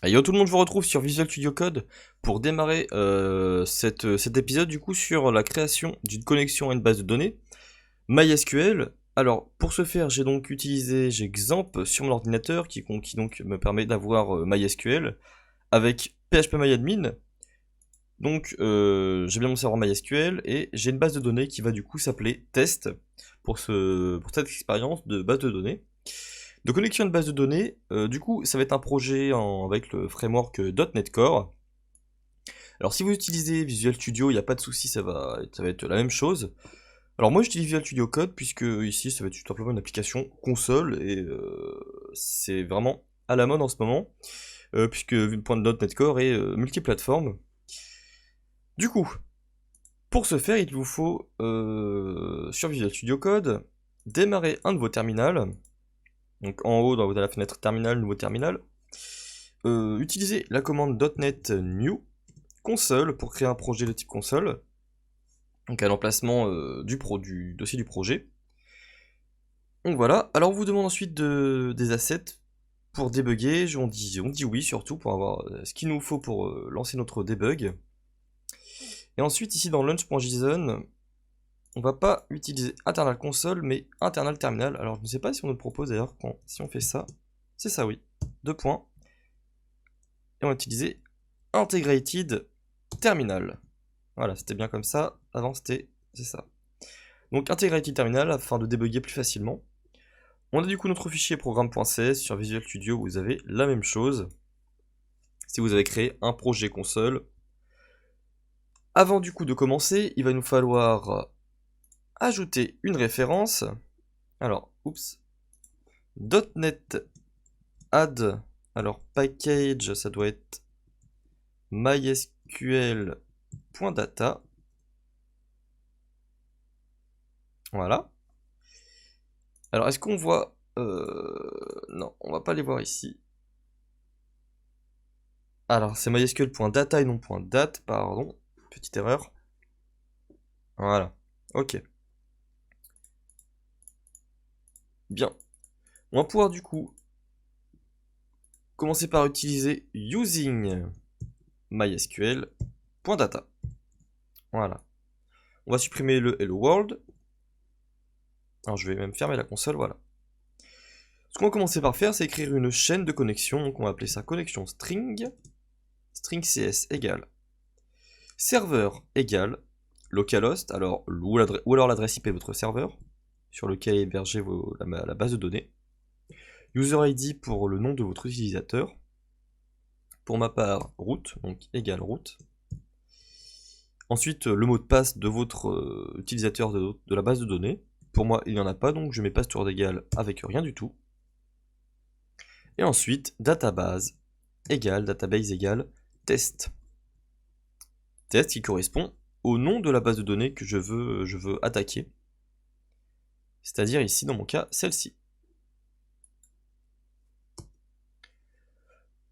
Yo tout le monde, je vous retrouve sur Visual Studio Code pour démarrer cet épisode du coup sur la création d'une connexion à une base de données MySQL. Alors pour ce faire, j'ai XAMPP sur mon ordinateur qui donc me permet d'avoir MySQL avec PHPMyAdmin. Donc j'ai bien mon serveur MySQL et j'ai une base de données qui va du coup s'appeler test pour cette expérience de base de données. De connexion de base de données, du coup, ça va être un projet avec le framework .NET Core. Alors, si vous utilisez Visual Studio, il n'y a pas de souci, ça va être la même chose. Alors, moi, j'utilise Visual Studio Code, puisque ici, ça va être tout simplement une application console, et c'est vraiment à la mode en ce moment, puisque vu le point de .NET Core est multiplateforme. Du coup, pour ce faire, il vous faut, sur Visual Studio Code, démarrer un de vos terminals. Donc en haut, dans la fenêtre terminal, nouveau terminal. Utilisez la commande .NET New console pour créer un projet de type console. Donc à l'emplacement du dossier du projet. Donc voilà. Alors on vous demande ensuite des assets pour débugger. On dit oui surtout pour avoir ce qu'il nous faut pour lancer notre debug. Et ensuite ici dans launch.json, on va pas utiliser internal console mais internal terminal. Alors je ne sais pas si on nous propose d'ailleurs si on fait ça. C'est ça oui. Deux points. Et on va utiliser integrated terminal. Voilà, c'était bien comme ça. Avant, c'est ça. Donc, integrated terminal afin de débugger plus facilement. On a du coup notre fichier programme.cs sur Visual Studio. Vous avez la même chose. Si vous avez créé un projet console. Avant du coup de commencer, il va nous falloir ajouter une référence. Alors, oups. .NET add. Alors, package, ça doit être mysql.data. Voilà. Alors, est-ce qu'on voit... non, on va pas les voir ici. Alors, c'est mysql.data et non .date, pardon. Petite erreur. Voilà. Ok. Bien. On va pouvoir du coup commencer par utiliser using mysql.data. Voilà. On va supprimer le hello world. Alors, je vais même fermer la console, voilà. Ce qu'on va commencer par faire, c'est écrire une chaîne de connexion. Donc, on va appeler ça connexion string. String cs égale serveur égale localhost, alors, ou alors l'adresse IP de votre serveur, sur lequel est hébergée la base de données. User ID pour le nom de votre utilisateur. Pour ma part, root, donc égale root. Ensuite, le mot de passe de votre utilisateur de la base de données. Pour moi, il n'y en a pas, donc je mets password égale avec rien du tout. Et ensuite, database égale test. Test qui correspond au nom de la base de données que je veux attaquer. C'est-à-dire ici, dans mon cas, celle-ci.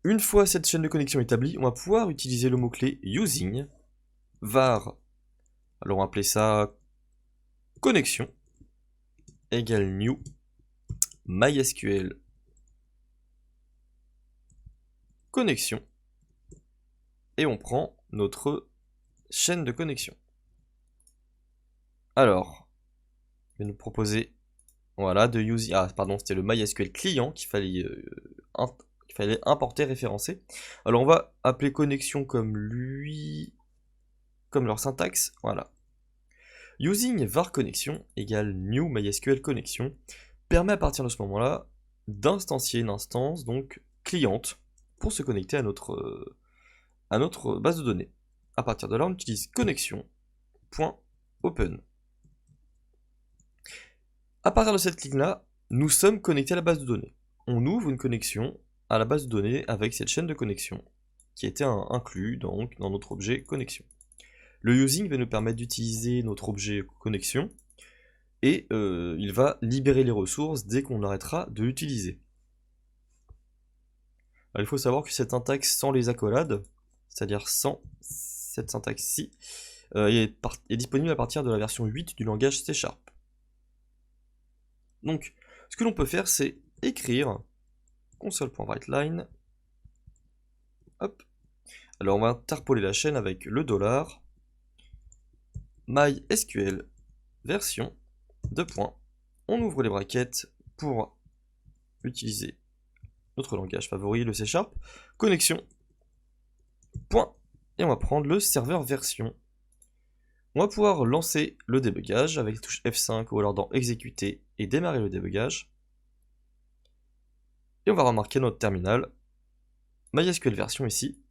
Une fois cette chaîne de connexion établie, on va pouvoir utiliser le mot-clé using var, alors on va appeler ça connexion, égale new mysql connexion, et on prend notre chaîne de connexion. Alors, il va nous proposer, voilà, de using, ah pardon, c'était le mysql client qu'il fallait importer, référencer. Alors on va appeler connexion comme leur syntaxe, voilà. Using var connexion égale new mysql connexion permet à partir de ce moment-là d'instancier une instance, donc cliente, pour se connecter à notre base de données. À partir de là, on utilise connexion.open. À partir de cette ligne-là, nous sommes connectés à la base de données. On ouvre une connexion à la base de données avec cette chaîne de connexion qui était inclus donc dans notre objet connexion. Le using va nous permettre d'utiliser notre objet connexion et il va libérer les ressources dès qu'on arrêtera de l'utiliser. Il faut savoir que cette syntaxe sans les accolades, c'est-à-dire sans cette syntaxe-ci, est disponible à partir de la version 8 du langage C#. Donc, ce que l'on peut faire, c'est écrire console.writeLine Hop. Alors on va interpoler la chaîne avec le dollar MySQL version 2 points. On ouvre les brackets pour utiliser notre langage favori, le C#, connexion, point, et on va prendre le serveur version. On va pouvoir lancer le débugage avec la touche F5 ou alors dans exécuter et démarrer le débugage. Et on va remarquer notre terminal, MySQL version ici,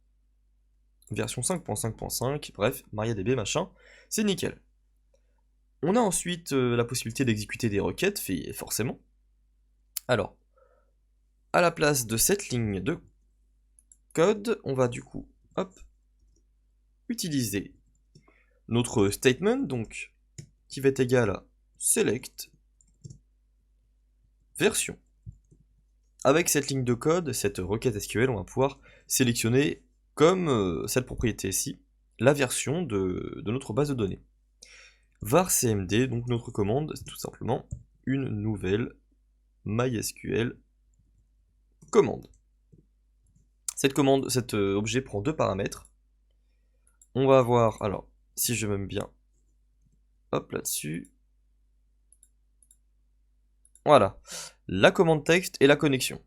version 5.5.5, bref, MariaDB machin, c'est nickel. On a ensuite la possibilité d'exécuter des requêtes, forcément. Alors, à la place de cette ligne de code, on va du coup, hop, utiliser notre statement, donc, qui va être égal à select version. Avec cette ligne de code, cette requête SQL, on va pouvoir sélectionner, comme cette propriété ici, la version de notre base de données. var cmd, donc notre commande, c'est tout simplement une nouvelle MySQL commande. Cet objet prend deux paramètres. On va avoir, alors, si je m'aime bien, hop là-dessus. Voilà, la commande texte et la connexion.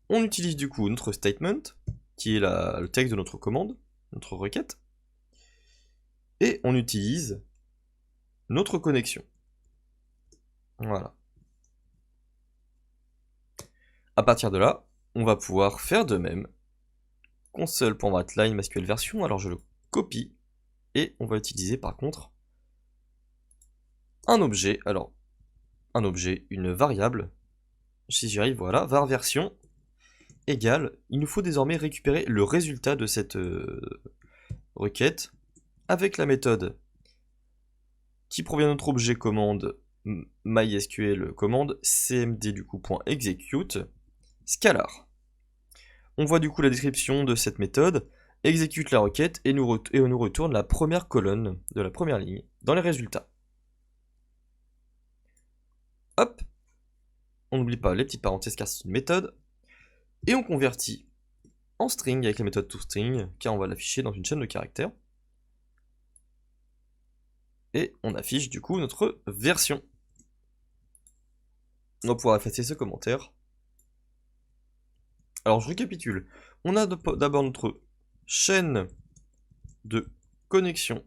On utilise du coup notre statement, qui est le texte de notre commande, notre requête. Et on utilise notre connexion. Voilà. À partir de là, on va pouvoir faire de même. Console.writeLine MySQL version, alors je le copie, et on va utiliser par contre un objet, alors un objet, une variable, si j'y arrive, voilà, var version égale, il nous faut désormais récupérer le résultat de cette requête avec la méthode qui provient de notre objet commande MySQL commande cmd du coup .execute scalar. On voit du coup la description de cette méthode, exécute la requête et on nous retourne la première colonne de la première ligne dans les résultats. Hop, on n'oublie pas les petites parenthèses car c'est une méthode, et on convertit en string avec la méthode toString car on va l'afficher dans une chaîne de caractères. Et on affiche du coup notre version. On va pouvoir effacer ce commentaire. Alors je récapitule. On a d'abord notre chaîne de connexion.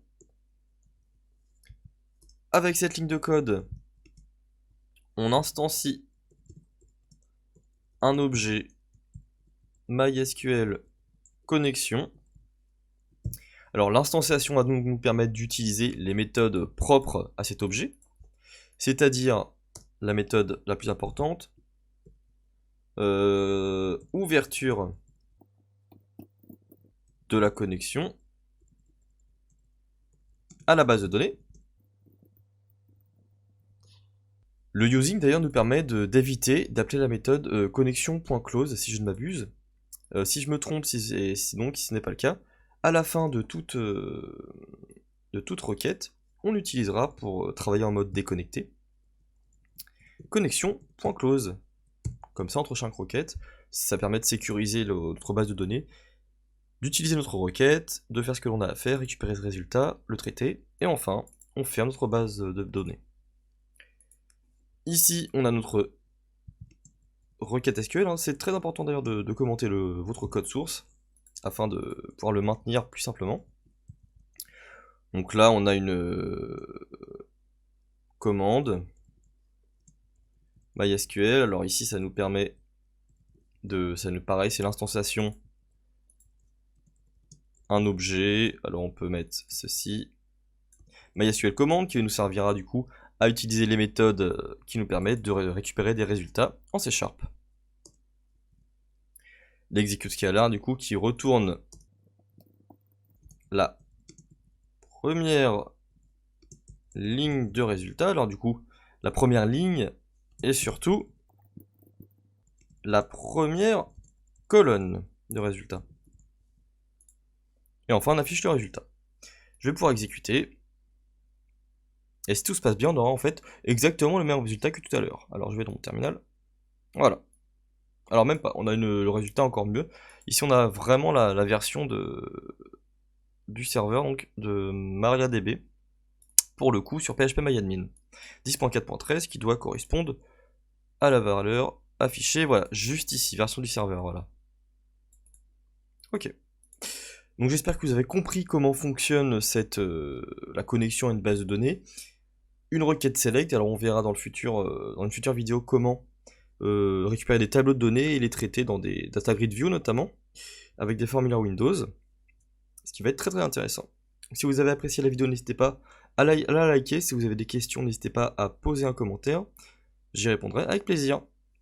Avec cette ligne de code, on instancie un objet MySQL connexion. Alors l'instanciation va donc nous permettre d'utiliser les méthodes propres à cet objet, c'est-à-dire la méthode la plus importante, ouverture de la connexion à la base de données. Le using d'ailleurs nous permet d'éviter d'appeler la méthode connexion.close si je ne m'abuse. Si je me trompe, donc si ce n'est pas le cas, à la fin de toute requête, on utilisera pour travailler en mode déconnecté connexion.close. Comme ça, entre chaque requête, ça permet de sécuriser notre base de données, d'utiliser notre requête, de faire ce que l'on a à faire, récupérer ce résultat, le traiter, et enfin, on ferme notre base de données. Ici, on a notre requête SQL, hein. C'est très important d'ailleurs de commenter votre code source, afin de pouvoir le maintenir plus simplement. Donc là, on a une commande MySQL. Alors ici, ça nous permet pareil, c'est l'instanciation un objet. Alors on peut mettre ceci. MySQL commande qui nous servira du coup à utiliser les méthodes qui nous permettent de récupérer des résultats en C#. L'execute scalar du coup qui retourne la première ligne de résultat. Alors du coup, la première ligne et surtout la première colonne de résultat. Et enfin, on affiche le résultat. Je vais pouvoir exécuter. Et si tout se passe bien, on aura en fait exactement le même résultat que tout à l'heure. Alors je vais dans mon terminal. Voilà. Alors même pas, on a le résultat encore mieux. Ici on a vraiment la version du serveur, donc de MariaDB, pour le coup sur PHPMyAdmin. 10.4.13 qui doit correspondre à la valeur affichée, voilà, juste ici, version du serveur, voilà. Ok. Donc j'espère que vous avez compris comment fonctionne la connexion à une base de données. Une requête select, alors on verra dans une future vidéo comment récupérer des tableaux de données et les traiter dans des data grid view notamment, avec des formulaires Windows, ce qui va être très très intéressant. Si vous avez apprécié la vidéo, n'hésitez pas à la liker. Si vous avez des questions, n'hésitez pas à poser un commentaire. J'y répondrai avec plaisir.